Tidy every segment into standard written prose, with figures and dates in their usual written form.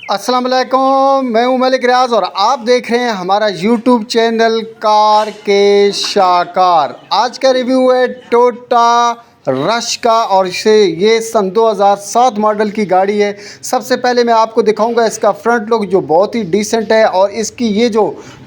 अस्सलाम वालेकुम, मैं हूं मलिक रियाज और आप देख रहे हैं हमारा यूट्यूब चैनल कार के शाकार। आज का रिव्यू है टोयोटा रश का और ये सन 2007 मॉडल की गाड़ी है। सबसे पहले मैं आपको दिखाऊंगा इसका फ्रंट लुक जो बहुत ही डिसेंट है और इसकी ये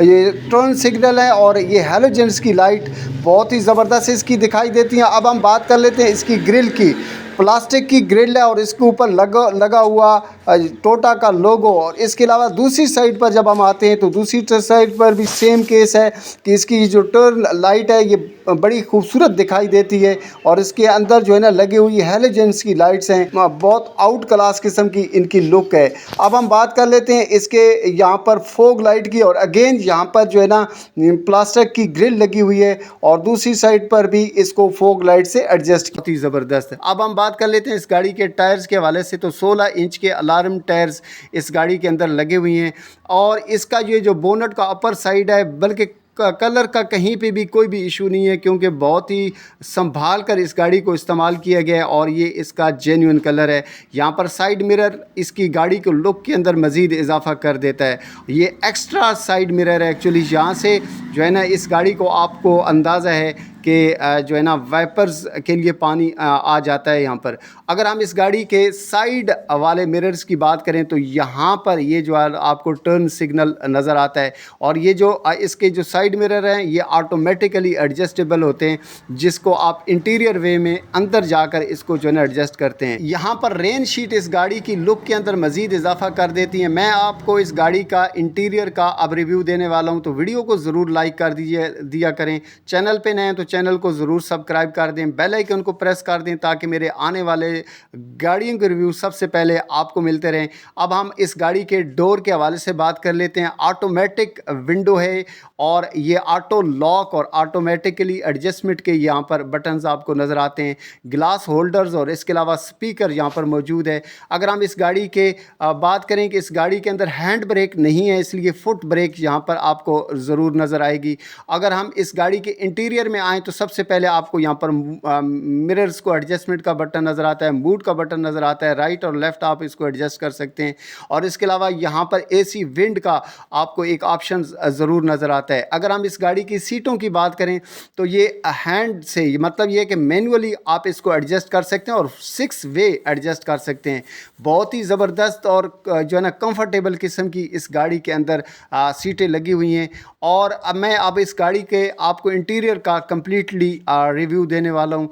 टर्न सिग्नल है और ये हैलोजेंस की लाइट बहुत ही ज़बरदस्त इसकी दिखाई देती हैं। अब हम बात कर लेते हैं इसकी ग्रिल की। प्लास्टिक की ग्रिल है और इसके ऊपर लगा हुआ टोयोटा का लोगो। और इसके अलावा दूसरी साइड पर जब हम आते हैं तो दूसरी साइड पर भी सेम केस है कि इसकी जो टर्न लाइट है ये बड़ी खूबसूरत दिखाई देती है और इसके अंदर जो है ना लगी हुई हैलोजेंस की लाइट्स हैं, बहुत आउट क्लास किस्म की इनकी लुक है। अब हम बात कर लेते हैं इसके यहाँ पर फोग लाइट की और अगेन यहाँ पर जो है ना प्लास्टिक की ग्रिल लगी हुई है और दूसरी साइड पर भी इसको फोग लाइट से एडजस्ट होती ज़बरदस्त है। अब हम बात कर लेते हैं इस गाड़ी के टायर्स के हवाले से तो 16 इंच के अलार्म टायर्स इस गाड़ी के अंदर लगे हुए हैं और इसका ये जो बोनट का अपर साइड है बल्कि कलर का कहीं पे भी कोई भी इशू नहीं है क्योंकि बहुत ही संभाल कर इस गाड़ी को इस्तेमाल किया गया है और ये इसका जेन्युइन कलर है। यहाँ पर साइड मिरर इसकी गाड़ी को लुक के अंदर मज़ीद इजाफा कर देता है। ये एक्स्ट्रा साइड मिरर है एक्चुअली, यहाँ से जो है ना इस गाड़ी को आपको अंदाज़ा है कि जो है ना वाइपर्स के लिए पानी आ जाता है यहाँ पर। अगर हम इस गाड़ी के साइड वाले मिरर्स की बात करें तो यहाँ पर ये जो है आपको टर्न सिग्नल नज़र आता है और ये जो इसके जो साइड मिरर हैं ये ऑटोमेटिकली एडजस्टेबल होते हैं जिसको आप इंटीरियर वे में अंदर जाकर इसको जो है ना एडजस्ट करते हैं। यहाँ पर रेन शीट इस गाड़ी की लुक के अंदर मज़ीद इजाफा कर देती है। मैं आपको इस गाड़ी का इंटीरियर का अब रिव्यू देने वाला हूँ तो वीडियो को ज़रूर लाइक कर दिया करें। चैनल पर नए हैं तो चैनल को ज़रूर सब्सक्राइब कर दें, बेल आइकन को प्रेस कर दें ताकि मेरे आने वाले गाड़ियों के रिव्यू सबसे पहले आपको मिलते रहें। अब हम इस गाड़ी के डोर के हवाले से बात कर लेते हैं। ऑटोमेटिक विंडो है और ये ऑटो लॉक और ऑटोमेटिकली एडजस्टमेंट के यहाँ पर बटन्स आपको नज़र आते हैं। ग्लास होल्डर्स और इसके अलावा स्पीकर यहाँ पर मौजूद है। अगर हम इस गाड़ी के बात करें कि इस गाड़ी के अंदर हैंड ब्रेक नहीं है इसलिए फुट ब्रेक यहाँ पर आपको ज़रूर नज़र आएगी। अगर हम इस गाड़ी के इंटीरियर में आएँ तो सबसे पहले आपको यहाँ पर मिरर्स को एडजस्टमेंट का बटन नज़र आता है, मूड का बटन नज़र आता है, राइट और लेफ़्ट आप इसको एडजस्ट कर सकते हैं और इसके अलावा यहाँ पर एसी विंड का आपको एक ऑप्शन ज़रूर नज़र आता है। अगर हम इस गाड़ी की सीटों की बात करें तो ये हैंड से मतलब ये कि मैनुअली आप इसको एडजस्ट कर सकते हैं और 6 वे एडजस्ट कर सकते हैं। बहुत ही ज़बरदस्त और जो है ना कंफर्टेबल किस्म की इस गाड़ी के अंदर सीटें लगी हुई हैं और अब इस गाड़ी के आपको इंटीरियर का कंप्लीटली रिव्यू देने वाला हूँ।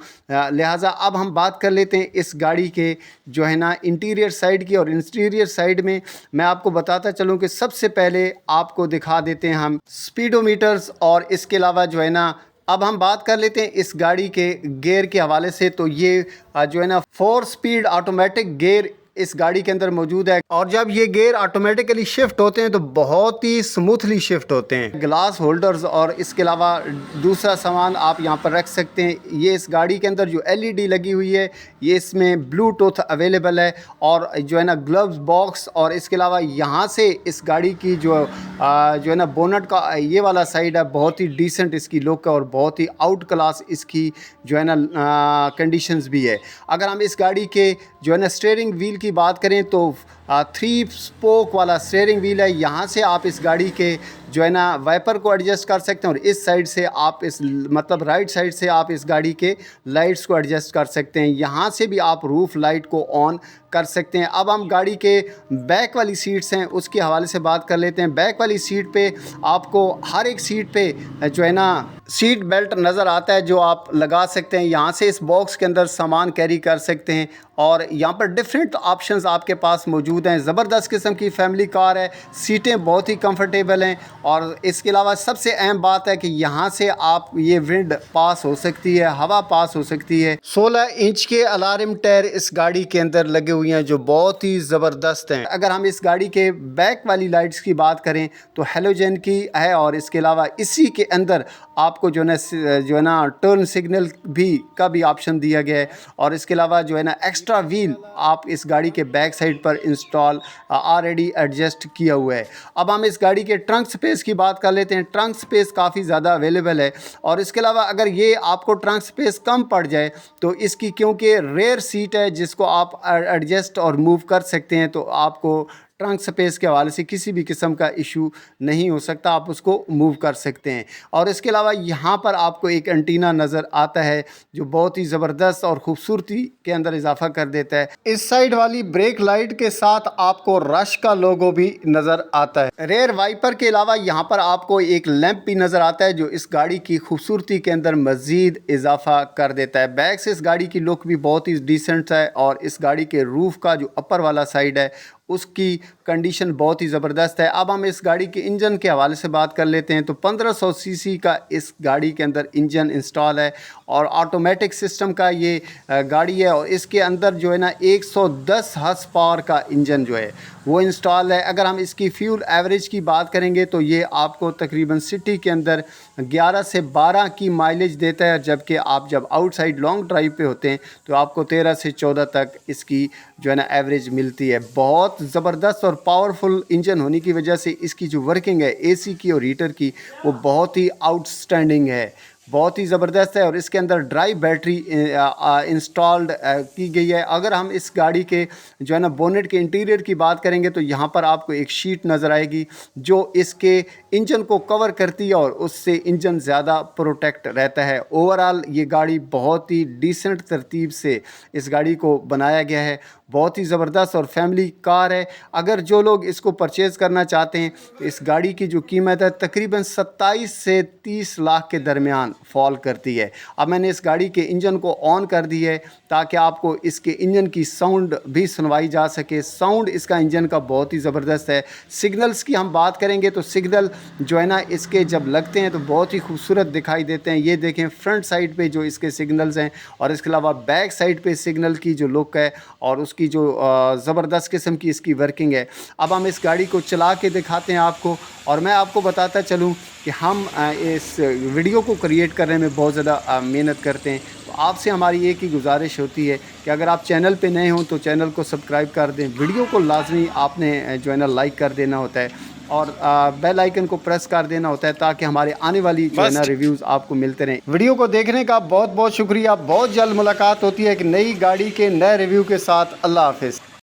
लिहाजा अब हम बात कर लेते हैं इस गाड़ी के जो है ना इंटीरियर साइड की और इंटीरियर साइड में मैं आपको बताता चलूँ कि सबसे पहले आपको दिखा देते हैं हम स्पीडोमीटर्स और इसके अलावा जो है ना अब हम बात कर लेते हैं इस गाड़ी के गियर के हवाले से तो ये जो है ना 4 स्पीड ऑटोमेटिक गियर इस गाड़ी के अंदर मौजूद है और जब ये गियर ऑटोमेटिकली शिफ्ट होते हैं तो बहुत ही स्मूथली शिफ्ट होते हैं। ग्लास होल्डर्स और इसके अलावा दूसरा सामान आप यहाँ पर रख सकते हैं। ये इस गाड़ी के अंदर जो एलईडी लगी हुई है ये इसमें ब्लूटूथ अवेलेबल है और जो है ना ग्लव्स बॉक्स और इसके अलावा यहाँ से इस गाड़ी की जो है ना बोनट का ये वाला साइड है बहुत ही डिसेंट इसकी लुक है और बहुत ही आउट क्लास इसकी जो है ना कंडीशंस भी है। अगर हम इस गाड़ी के जो है ना स्टीयरिंग व्हील की बात करें तो 3 स्पोक वाला स्टीयरिंग व्हील है। यहाँ से आप इस गाड़ी के जो है ना वाइपर को एडजस्ट कर सकते हैं और इस साइड से आप मतलब राइट साइड से आप इस गाड़ी के लाइट्स को एडजस्ट कर सकते हैं। यहाँ से भी आप रूफ लाइट को ऑन कर सकते हैं। अब हम गाड़ी के बैक वाली सीट्स हैं उसके हवाले से बात कर लेते हैं। बैक वाली सीट पे आपको हर एक सीट पे जो है ना सीट बेल्ट नज़र आता है जो आप लगा सकते हैं। यहाँ से इस बॉक्स के अंदर सामान कैरी कर सकते हैं और यहाँ पर डिफरेंट ऑप्शंस आपके पास मौजूद हैं। ज़बरदस्त किस्म की फैमिली कार है, सीटें बहुत ही कंफर्टेबल हैं और इसके अलावा सबसे अहम बात है कि यहाँ से आप ये विंड पास हो सकती है, हवा पास हो सकती है। 16 इंच के अलार्म टायर इस गाड़ी के अंदर लगे हुए हैं जो बहुत ही ज़बरदस्त हैं। अगर हम इस गाड़ी के बैक वाली लाइट्स की बात करें तो हेलोजन की है और इसके अलावा इसी के अंदर आपको जो है ना टर्न सिग्नल का भी ऑप्शन दिया गया है और इसके अलावा जो है ना एक्स्ट्रा व्हील आप इस गाड़ी के बैक साइड पर इंस्टॉल ऑलरेडी एडजस्ट किया हुआ है। अब हम इस गाड़ी के ट्रंक स्पेस की बात कर लेते हैं। ट्रंक स्पेस काफ़ी ज़्यादा अवेलेबल है और इसके अलावा अगर ये आपको ट्रंक स्पेस कम पड़ जाए तो इसकी क्योंकि रेयर सीट है जिसको आप एडजस्ट और मूव कर सकते हैं तो आपको ट्रंक स्पेस के हवाले से किसी भी किस्म का इशू नहीं हो सकता, आप उसको मूव कर सकते हैं। और इसके अलावा यहाँ पर आपको एक एंटीना नज़र आता है जो बहुत ही ज़बरदस्त और ख़ूबसूरती के अंदर इजाफा कर देता है। इस साइड वाली ब्रेक लाइट के साथ आपको रश का लोगो भी नज़र आता है। रेयर वाइपर के अलावा यहाँ पर आपको एक लैंप भी नज़र आता है जो इस गाड़ी की खूबसूरती के अंदर मज़ीद इजाफा कर देता है। बैक से इस गाड़ी की लुक भी बहुत ही डिसेंट है और इस गाड़ी के रूफ़ का जो अपर वाला साइड है उसकी कंडीशन बहुत ही ज़बरदस्त है। अब हम इस गाड़ी के इंजन के हवाले से बात कर लेते हैं। तो 1500 सीसी का इस गाड़ी के अंदर इंजन इंस्टॉल है और ऑटोमेटिक सिस्टम का ये गाड़ी है और इसके अंदर जो है ना 110 हॉर्स पावर का इंजन जो है वो इंस्टॉल है। अगर हम इसकी फ्यूल एवरेज की बात करेंगे तो ये आपको तकरीबन सिटी के अंदर 11 से 12 की माइलेज देता है, जबकि आप जब आउटसाइड लॉन्ग ड्राइव पे होते हैं तो आपको 13 से 14 तक इसकी जो है ना एवरेज मिलती है। बहुत ज़बरदस्त और पावरफुल इंजन होने की वजह से इसकी जो वर्किंग है एसी की और हीटर की वो बहुत ही आउटस्टैंडिंग है, बहुत ही ज़बरदस्त है। और इसके अंदर ड्राई बैटरी इंस्टॉल्ड की गई है। अगर हम इस गाड़ी के जो है ना बोनेट के इंटीरियर की बात करेंगे तो यहाँ पर आपको एक शीट नज़र आएगी जो इसके इंजन को कवर करती है और उससे इंजन ज़्यादा प्रोटेक्ट रहता है। ओवरऑल ये गाड़ी बहुत ही डिसेंट तरतीब से इस गाड़ी को बनाया गया है, बहुत ही ज़बरदस्त और फैमिली कार है। अगर जो लोग इसको परचेज़ करना चाहते हैं तो इस गाड़ी की जो कीमत है तकरीबन 27 से 30 लाख के दरमियान फॉल करती है। अब मैंने इस गाड़ी के इंजन को ऑन कर दी है ताकि आपको इसके इंजन की साउंड भी सुनवाई जा सके। साउंड इसका इंजन का बहुत ही ज़बरदस्त है। सिग्नल्स की हम बात करेंगे तो सिग्नल जो है ना इसके जब लगते हैं तो बहुत ही खूबसूरत दिखाई देते हैं। ये देखें फ्रंट साइड पे जो इसके सिग्नल्स हैं और इसके अलावा बैक साइड पे सिग्नल की जो लुक है और उसकी जो ज़बरदस्त किस्म की इसकी वर्किंग है। अब हम इस गाड़ी को चला के दिखाते हैं आपको और मैं आपको बताता चलूँ कि हम इस वीडियो को क्रिएट करने में बहुत ज़्यादा मेहनत करते हैं। तो आपसे हमारी एक ही गुजारिश होती है कि अगर आप चैनल पे नए हों तो चैनल को सब्सक्राइब कर दें, वीडियो को लाजमी आपने जो है ना लाइक कर देना होता है और बेल आइकन को प्रेस कर देना होता है ताकि हमारे आने वाली जो है ना रिव्यूज़ आपको मिलते रहें। वीडियो को देखने का बहुत बहुत शुक्रिया। बहुत जल्द मुलाकात होती है एक नई गाड़ी के नए रिव्यू के साथ। अल्लाह हाफिज़।